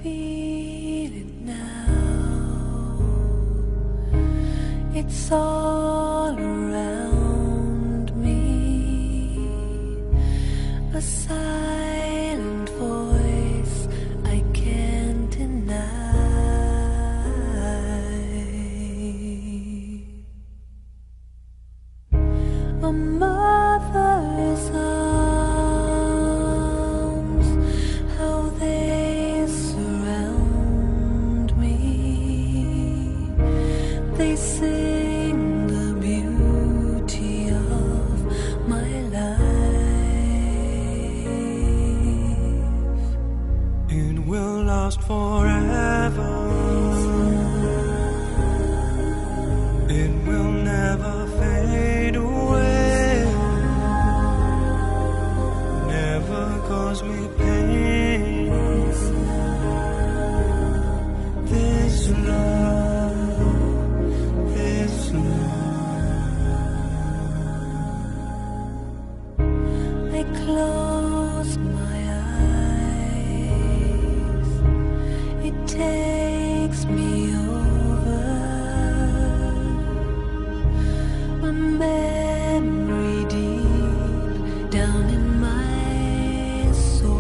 feel it now. It's all around me, a silent voice I can't deny. A mother's arms, how they surround me. They sing the beauty of my life. It will last forever. It will never fade away. Never cause me pain. This love, this love. I close my eyes. It takes me over. A memory deep down in my soul,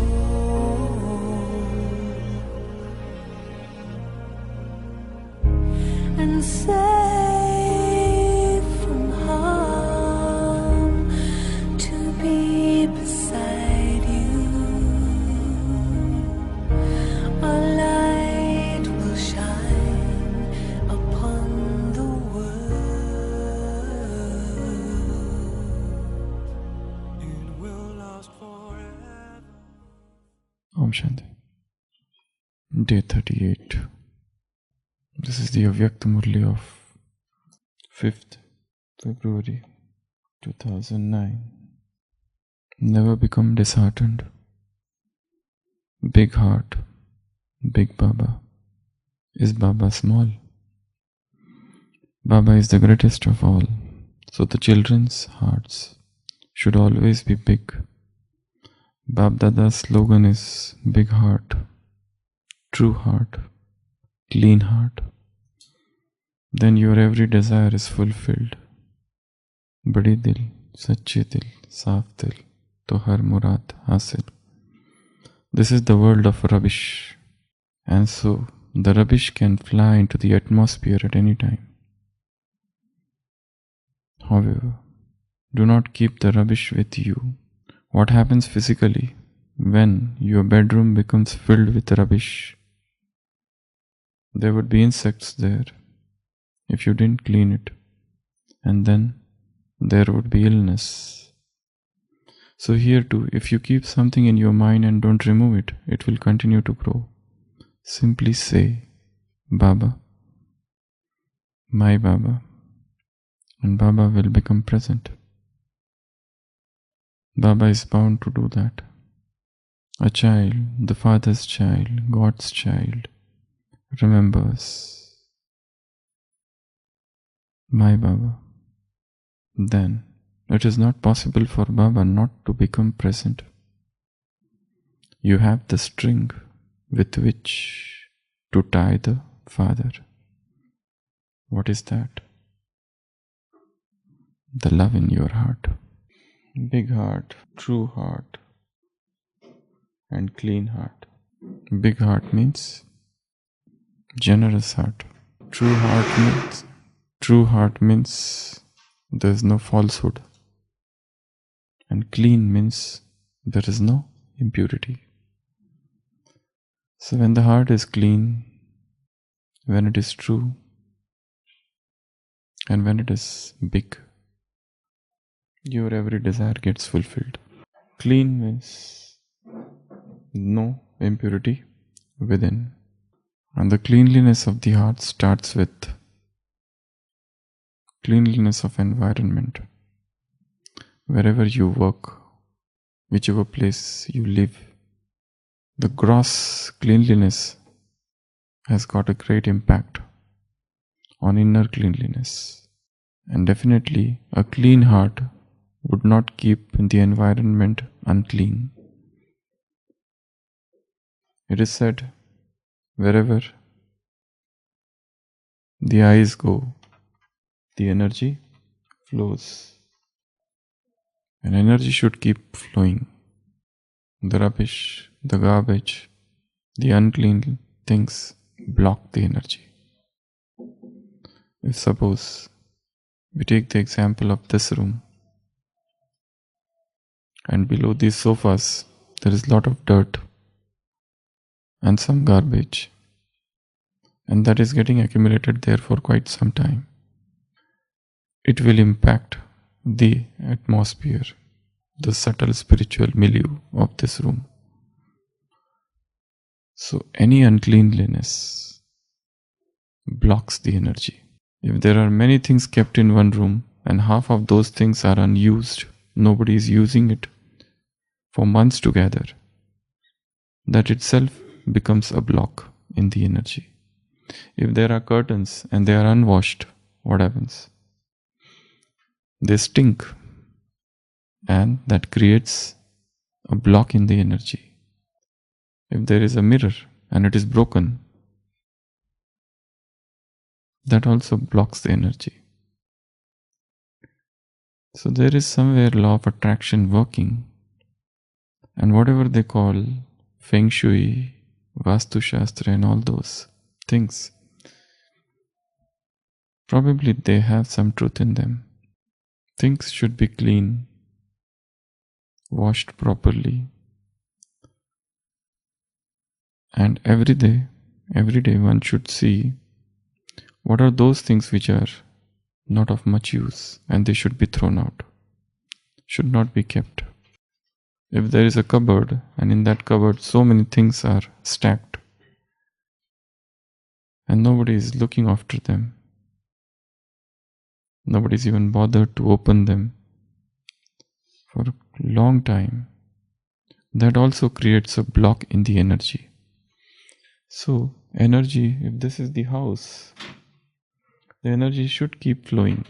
and safe from harm to be beside you. A light will shine upon the world. It will last forever. Om Shanti. Day 38. This is the Avyakta Murli of 5th February 2009. Never become disheartened. Big heart, big Baba. Is Baba small? Baba is the greatest of all, so the children's hearts should always be big. Bapdada's slogan is big heart, true heart, clean heart. Then your every desire is fulfilled. Badi dil, sache dil, saaf dil, to har murad hasil. This is the world of rubbish, and so the rubbish can fly into the atmosphere at any time. However, do not keep the rubbish with you. What happens physically when your bedroom becomes filled with rubbish? There would be insects there if you didn't clean it, and then there would be illness. So here too, if you keep something in your mind and don't remove it, it will continue to grow. Simply say, Baba, my Baba, and Baba will become present. Baba is bound to do that. A child, the Father's child, God's child, remembers, my Baba. Then it is not possible for Baba not to become present. You have the string with which to tie the Father. What is that? The love in your heart. Big heart, true heart, and clean heart. Big heart means generous heart. True heart means there is no falsehood. And clean means there is no impurity. So when the heart is clean, when it is true, and when it is big, your every desire gets fulfilled. Clean means no impurity within. And the cleanliness of the heart starts with cleanliness of environment. Wherever you work, whichever place you live, the gross cleanliness has got a great impact on inner cleanliness. And definitely a clean heart would not keep the environment unclean. It is said Wherever the eyes go, the energy flows. And energy should keep flowing. The rubbish, the garbage, the unclean things block the energy. If suppose we take the example of this room, and below these sofas there is a lot of dirt and some garbage, and that is getting accumulated there for quite some time, it will impact the atmosphere, the subtle spiritual milieu of this room. So any uncleanliness blocks the energy. If there are many things kept in one room and half of those things are unused, nobody is using it for months together, that itself becomes a block in the energy. If there are curtains and they are unwashed, what happens? They stink, and that creates a block in the energy. If there is a mirror and it is broken, that also blocks the energy. So there is somewhere law of attraction working, and whatever they call Feng Shui, Vastu Shastra and all those things, probably they have some truth in them. Things should be clean, washed properly, and every day one should see what are those things which are not of much use and they should be thrown out, should not be kept. If there is a cupboard and in that cupboard so many things are stacked and nobody is looking after them, nobody is even bothered to open them for a long time, that also creates a block in the energy. So energy, if this is the house, the energy should keep flowing.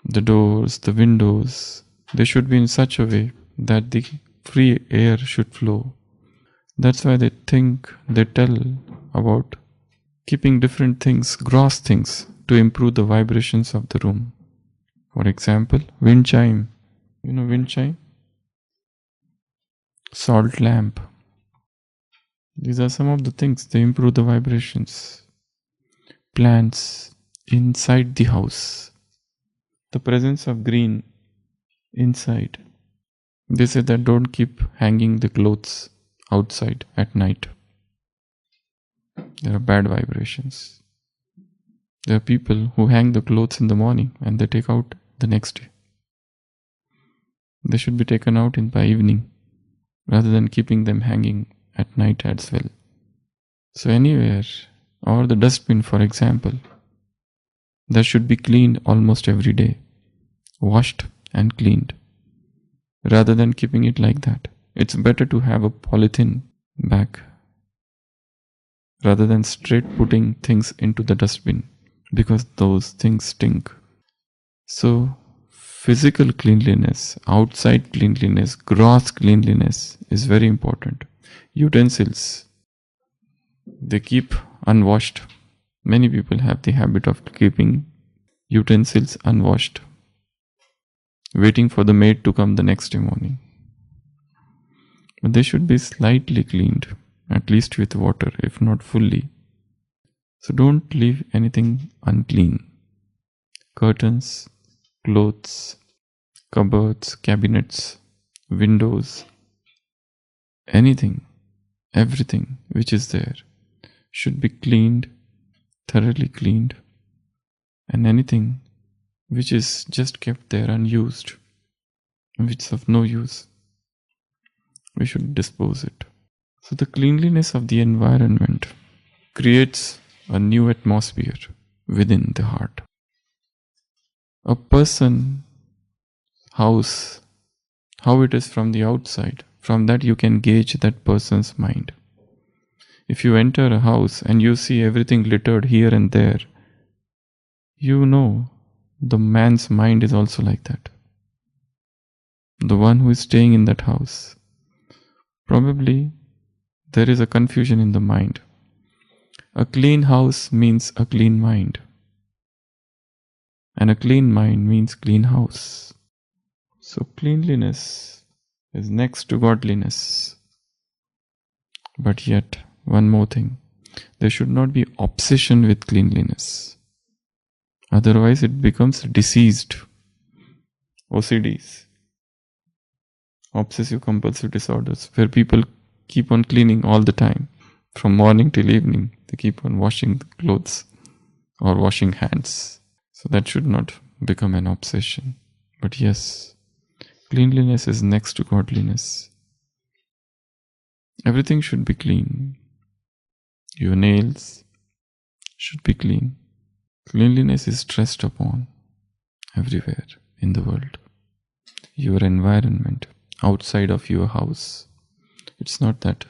The doors, the windows, they should be in such a way that the free air should flow. That's why they tell about keeping different things, gross things, to improve the vibrations of the room. For example, wind chime. You know wind chime? Salt lamp. These are some of the things, they improve the vibrations. Plants inside the house. The presence of green inside. They say that don't keep hanging the clothes outside at night. There are bad vibrations. There are people who hang the clothes in the morning and they take out the next day. They should be taken out by evening rather than keeping them hanging at night as well. So anywhere, or the dustbin for example, that should be cleaned almost every day, washed and cleaned, rather than keeping it like that. It's better to have a polythene bag rather than straight putting things into the dustbin, because those things stink. So physical cleanliness, outside cleanliness, gross cleanliness is very important. Utensils, they keep unwashed. Many people have the habit of keeping utensils unwashed, waiting for the maid to come the next day morning. But they should be slightly cleaned, at least with water, if not fully. So don't leave anything unclean. Curtains, clothes, cupboards, cabinets, windows, anything, everything which is there should be cleaned, thoroughly cleaned, and anything which is just kept there unused, which is of no use, we should dispose it. So the cleanliness of the environment creates a new atmosphere within the heart. A person, house, how it is from the outside, from that you can gauge that person's mind. If you enter a house and you see everything littered here and there, you know the man's mind is also like that. The one who is staying in that house, probably there is a confusion in the mind. A clean house means a clean mind. And a clean mind means clean house. So cleanliness is next to godliness. But yet, one more thing. There should not be obsession with cleanliness. Otherwise it becomes diseased. OCDs. Obsessive compulsive disorders, where people keep on cleaning all the time. From morning till evening, they keep on washing the clothes or washing hands. So that should not become an obsession. But yes, cleanliness is next to godliness. Everything should be clean. Your nails should be clean. Cleanliness is stressed upon everywhere in the world. Your environment, outside of your house. It's not that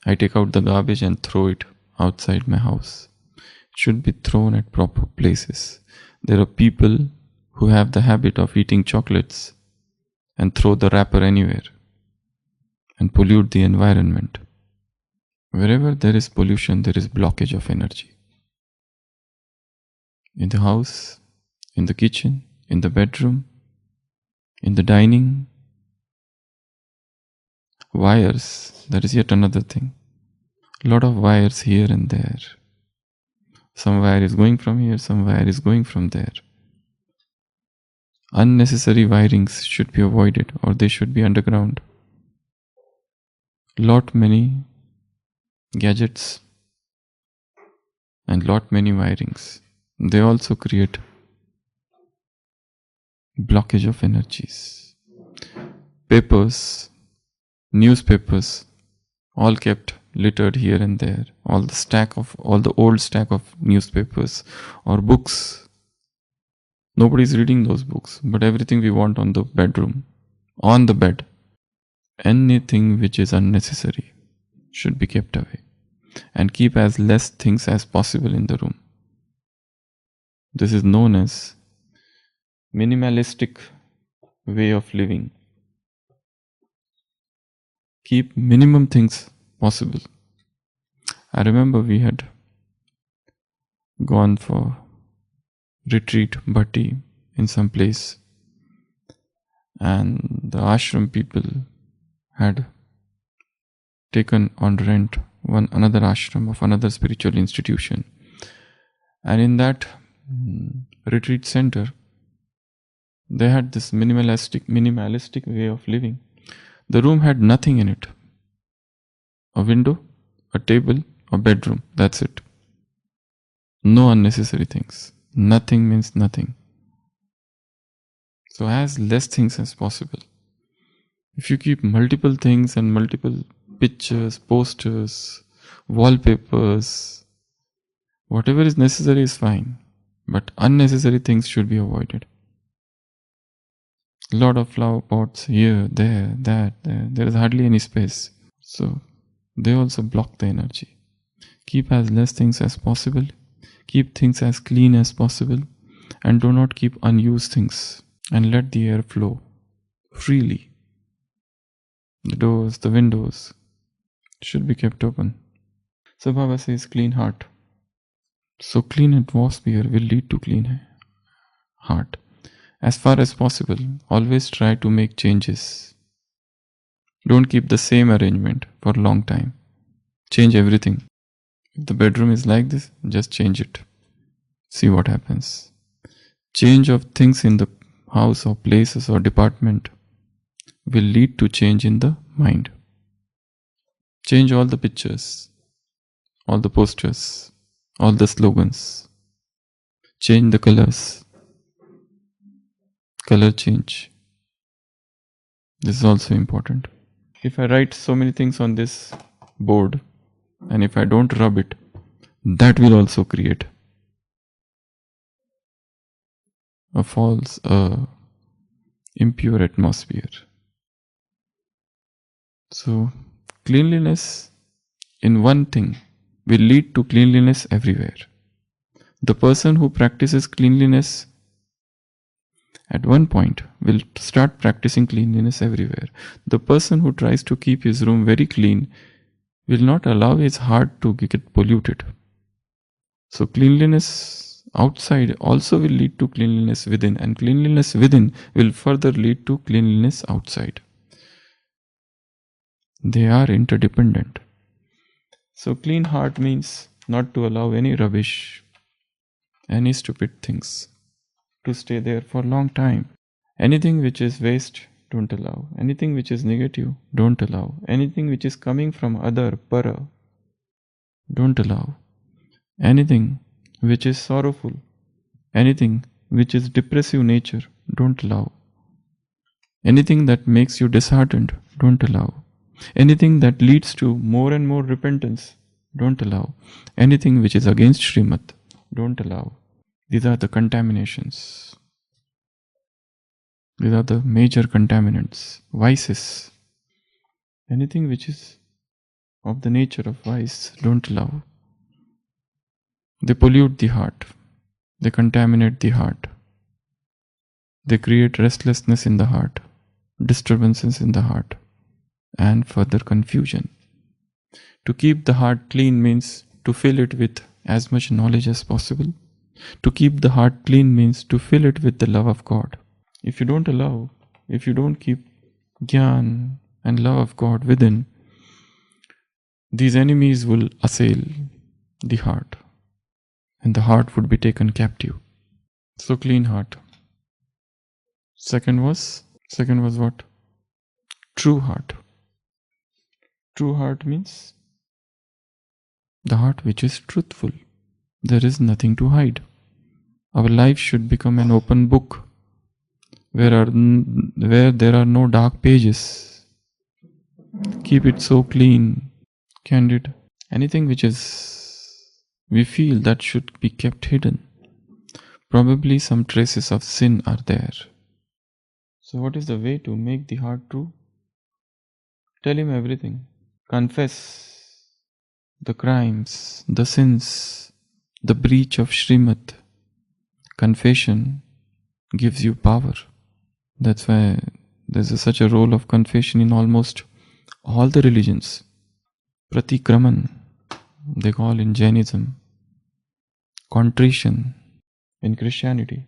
I take out the garbage and throw it outside my house. It should be thrown at proper places. There are people who have the habit of eating chocolates and throw the wrapper anywhere and pollute the environment. Wherever there is pollution, there is blockage of energy. In the house, in the kitchen, in the bedroom, in the dining, wires, that is yet another thing. A lot of wires here and there. Some wire is going from here, some wire is going from there. Unnecessary wirings should be avoided, or they should be underground. Lot many gadgets and lot many wirings, they also create blockage of energies. Papers, newspapers, all kept littered here and there. All the old stack of newspapers or books. Nobody's reading those books, but everything we want on the bedroom, on the bed. Anything which is unnecessary should be kept away, and keep as less things as possible in the room. This is known as minimalistic way of living. Keep minimum things possible. I remember we had gone for retreat, bhatti, in some place, and the ashram people had taken on rent another ashram of another spiritual institution, and in that retreat center they had this minimalistic way of living. The room had nothing in it. A window, a table, a bedroom, that's it. No unnecessary things. Nothing means nothing. So as less things as possible. If you keep multiple things and multiple pictures, posters, wallpapers, whatever is necessary is fine, but unnecessary things should be avoided. A lot of flower pots here, there, that, there. There is hardly any space. So they also block the energy. Keep as less things as possible. Keep things as clean as possible. And do not keep unused things. And let the air flow freely. The doors, the windows should be kept open. So Baba says clean heart. So clean atmosphere will lead to clean heart. As far as possible, always try to make changes. Don't keep the same arrangement for a long time. Change everything. If the bedroom is like this, just change it. See what happens. Change of things in the house or places or department will lead to change in the mind. Change all the pictures, all the posters, all the slogans. Change the colors. Color change. This is also important. If I write so many things on this board and if I don't rub it, that will also create a false, impure atmosphere. So cleanliness in one thing will lead to cleanliness everywhere. The person who practices cleanliness at one point will start practicing cleanliness everywhere. The person who tries to keep his room very clean will not allow his heart to get polluted. So cleanliness outside also will lead to cleanliness within, and cleanliness within will further lead to cleanliness outside. They are interdependent. So clean heart means not to allow any rubbish, any stupid things to stay there for a long time. Anything which is waste, don't allow. Anything which is negative, don't allow. Anything which is coming from other, para, don't allow. Anything which is sorrowful, anything which is depressive nature, don't allow. Anything that makes you disheartened, don't allow. Anything that leads to more and more repentance, don't allow. Anything which is against Srimad, don't allow. These are the contaminations. These are the major contaminants, vices. Anything which is of the nature of vice, don't allow. They pollute the heart. They contaminate the heart. They create restlessness in the heart, disturbances in the heart, and further confusion. To keep the heart clean means to fill it with as much knowledge as possible. To keep the heart clean means to fill it with the love of God. If you don't allow, if you don't keep Gyan and love of God within, these enemies will assail the heart, and the heart would be taken captive. So clean heart. Second was what? True heart. True heart means the heart which is truthful. There is nothing to hide. Our life should become an open book where there are no dark pages. Keep it so clean, candid. Anything which is, we feel that should be kept hidden. Probably some traces of sin are there. So what is the way to make the heart true? Tell him everything. Confess the crimes, the sins, the breach of Srimad. Confession gives you power. That's why there's such a role of confession in almost all the religions. Pratikraman, they call in Jainism. Contrition in Christianity,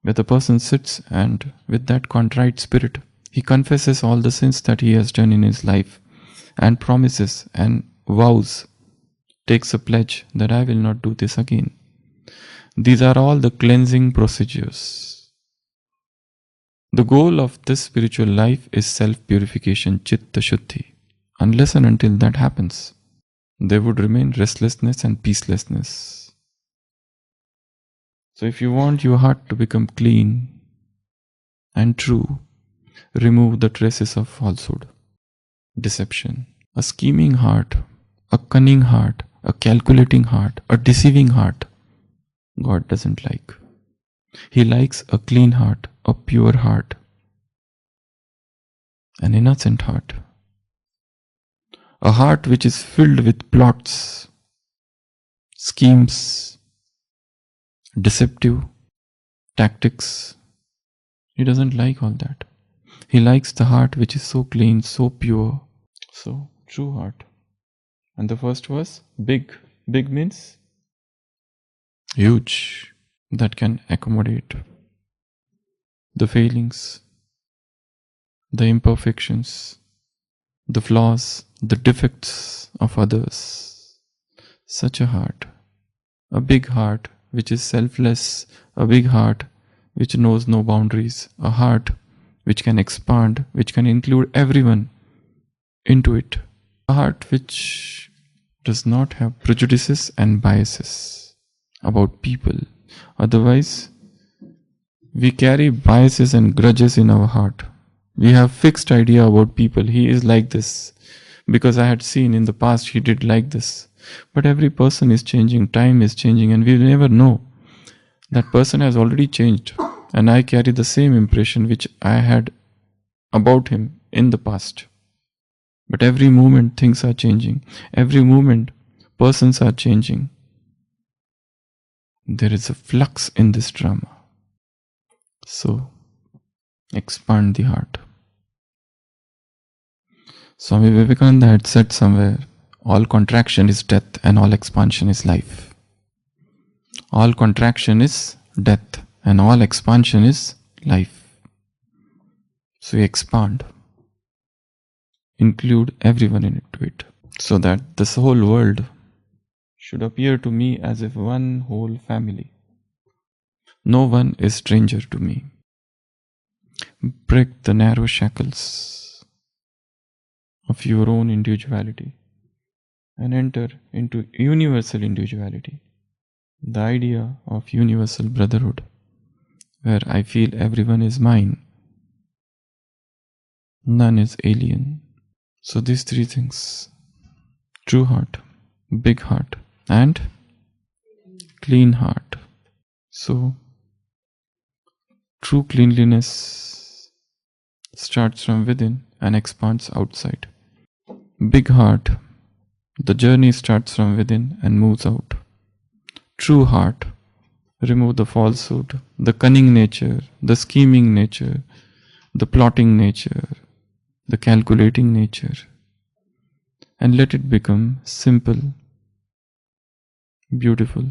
where the person sits and with that contrite spirit, he confesses all the sins that he has done in his life and promises and vows, takes a pledge that I will not do this again. These are all the cleansing procedures. The goal of this spiritual life is self-purification, chitta shuddhi. Unless and until that happens, there would remain restlessness and peacelessness. So if you want your heart to become clean and true, remove the traces of falsehood, deception. A scheming heart, a cunning heart, a calculating heart, a deceiving heart, God doesn't like. He likes a clean heart, a pure heart, an innocent heart. A heart which is filled with plots, schemes, deceptive tactics. He doesn't like all that. He likes the heart which is so clean, so pure, so true heart. And the first was big. Big means huge, that can accommodate the failings, the imperfections, the flaws, the defects of others. Such a heart, a big heart which is selfless, a big heart which knows no boundaries, a heart which can expand, which can include everyone into it, a heart which does not have prejudices and biases about people. Otherwise, we carry biases and grudges in our heart. We have fixed idea about people. He is like this because I had seen in the past he did like this. But every person is changing, time is changing, and we never know. That person has already changed, and I carry the same impression which I had about him in the past. But every moment things are changing. Every moment persons are changing. There is a flux in this drama. So, expand the heart. Swami Vivekananda had said somewhere, All contraction is death and all expansion is life. All contraction is death and all expansion is life. So you expand. Include everyone into it, so that this whole world should appear to me as if one whole family. No one is stranger to me. Break the narrow shackles of your own individuality and enter into universal individuality, the idea of universal brotherhood, where I feel everyone is mine, none is alien. So these three things: true heart, big heart, and clean heart. So true cleanliness starts from within and expands outside. Big heart, the journey starts from within and moves out. True heart, remove the falsehood, the cunning nature, the scheming nature, the plotting nature, the calculating nature, and let it become simple, beautiful.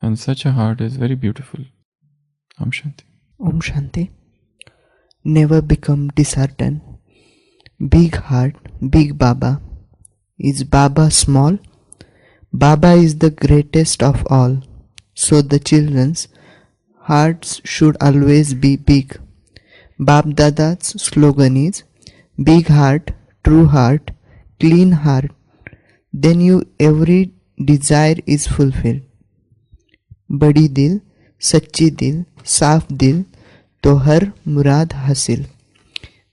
And such a heart is very beautiful. Om Shanti. Om Shanti. Never become disheartened. Big heart, big Baba. Is Baba small? Baba is the greatest of all. So the children's hearts should always be big. Bapdada's slogan is big heart, true heart, clean heart. Then your every desire is fulfilled. बड़ी दिल, सच्ची दिल, साफ दिल, तो हर मुराद हासिल.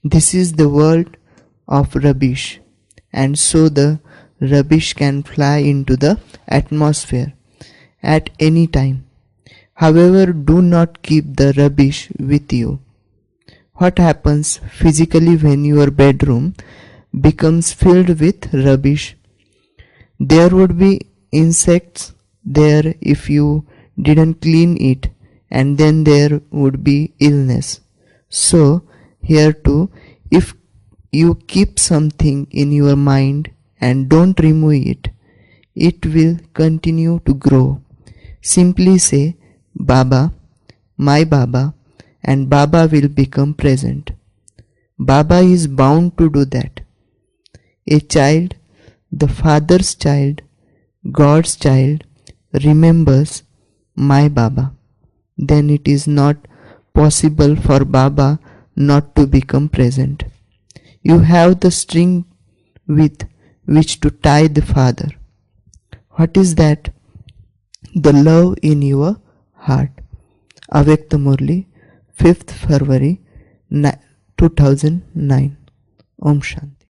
This is the world of rubbish, and so the rubbish can fly into the atmosphere at any time. However, do not keep the rubbish with you. What happens physically when your bedroom becomes filled with rubbish? There would be insects there if you didn't clean it, and then there would be illness. So here too, if you keep something in your mind and don't remove it, it will continue to grow. Simply say Baba, my Baba, and Baba will become present. Baba is bound to do that. A child, the Father's child, God's child, remembers my Baba. Then it is not possible for Baba not to become present. You have the string with which to tie the Father. What is that? The love in your heart. Avyakta Murli, 5th February 2009. Om Shanti.